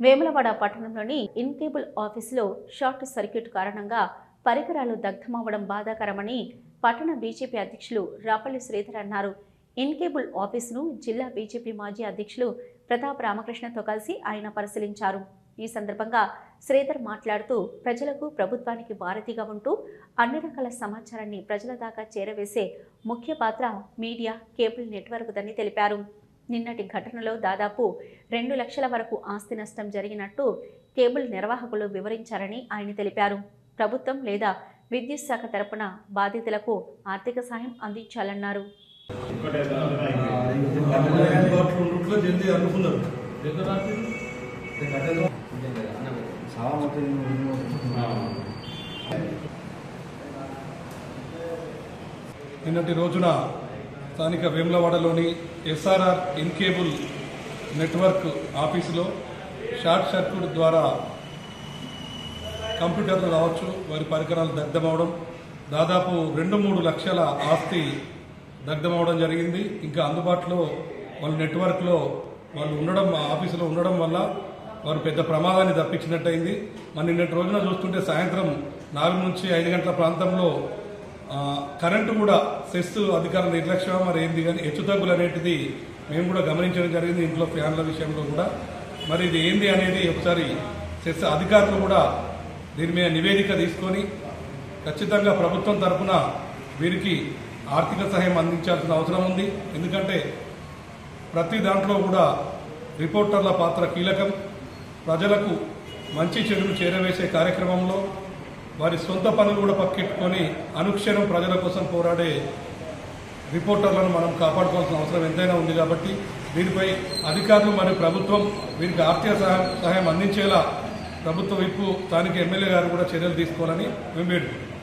వేములవాడ పట్టణంలోని ఇన్కేబుల్ ఆఫీసులో short circuit కారణంగా పరికరాలు దగ్ధమవడం బాధాకరమని పట్టణ బీజేపీ అధ్యక్షులు రాపల్లి శ్రీధర్ అన్నారు. ఇన్కేబుల్ ఆఫీసును జిల్లా బీజేపీ మాజీ అధ్యక్షులు ప్రతాప్ రామకృష్ణతో కలిసి ఆయన పరిశీలించారు. ఈ సందర్భంగా శ్రీధర్ మాట్లాడుతూ ప్రజలకు ప్రభుత్వానికి వారధిగా ఉంటూ అన్ని రకాల సమాచారాన్ని ప్రజల దాకా చేరవేసే ముఖ్య పాత్ర మీడియా కేబుల్ నెట్వర్క్దని తెలిపారు. నిన్నటి ఘటనలో దాదాపు 2 లక్షల వరకు ఆస్తి నష్టం జరిగినట్టు కేబుల్ నిర్వాహకులు వివరించారని ఆయన తెలిపారు. ప్రభుత్వం లేదా విద్యుత్ శాఖ తరపున బాధితులకు ఆర్థిక సాయం అందించాలన్నారు. నిన్నటి రోజున స్థానిక వేములవాడలోని ఎస్ఆర్ఆర్ ఇన్కేబుల్ నెట్వర్క్ ఆఫీసులో షార్ట్ సర్క్యూట్ ద్వారా కంప్యూటర్లు కావచ్చు వారి పరికరాలు దగ్ధమవడం, దాదాపు 2-3 లక్షల ఆస్తి దగ్ధమవడం జరిగింది. ఇంకా అందుబాటులో వాళ్ళు నెట్వర్క్లో వాళ్ళు ఉండడం, ఆఫీసులో ఉండడం వల్ల వారు పెద్ద ప్రమాదాన్ని తప్పించినట్టయింది. మరి నిన్నటి రోజున చూస్తుంటే సాయంత్రం 4 నుంచి 5 గంటల ప్రాంతంలో కరెంటు కూడా సెస్ అధికారుల నిర్లక్ష్యం మరి ఏంది కానీ హెచ్చుతగ్గులు అనేటిది మేము కూడా గమనించడం జరిగింది. ఇంట్లో ఫ్యాన్ల విషయంలో కూడా మరి ఇది ఏంది అనేది ఒకసారి సెస్ అధికారులు కూడా దీని మీద నివేదిక తీసుకొని ఖచ్చితంగా ప్రభుత్వం తరఫున వీరికి ఆర్థిక సహాయం అందించాల్సిన అవసరం ఉంది. ఎందుకంటే ప్రతి దాంట్లో కూడా రిపోర్టర్ల పాత్ర కీలకం. ప్రజలకు మంచి చెడును చేరవేసే కార్యక్రమంలో వారి సొంత పనులు కూడా పక్కెట్టుకొని అనుక్షణం ప్రజల కోసం పోరాడే రిపోర్టర్లను మనం కాపాడుకోవాల్సిన అవసరం ఎంతైనా ఉంది. కాబట్టి దీనిపై అధికారులు మరియు ప్రభుత్వం వీరికి ఆర్థిక సహాయం అందించేలా ప్రభుత్వ విప్పు స్థానిక ఎమ్మెల్యే గారు కూడా చర్యలు తీసుకోవాలని మేము వేడుకుంటున్నాం.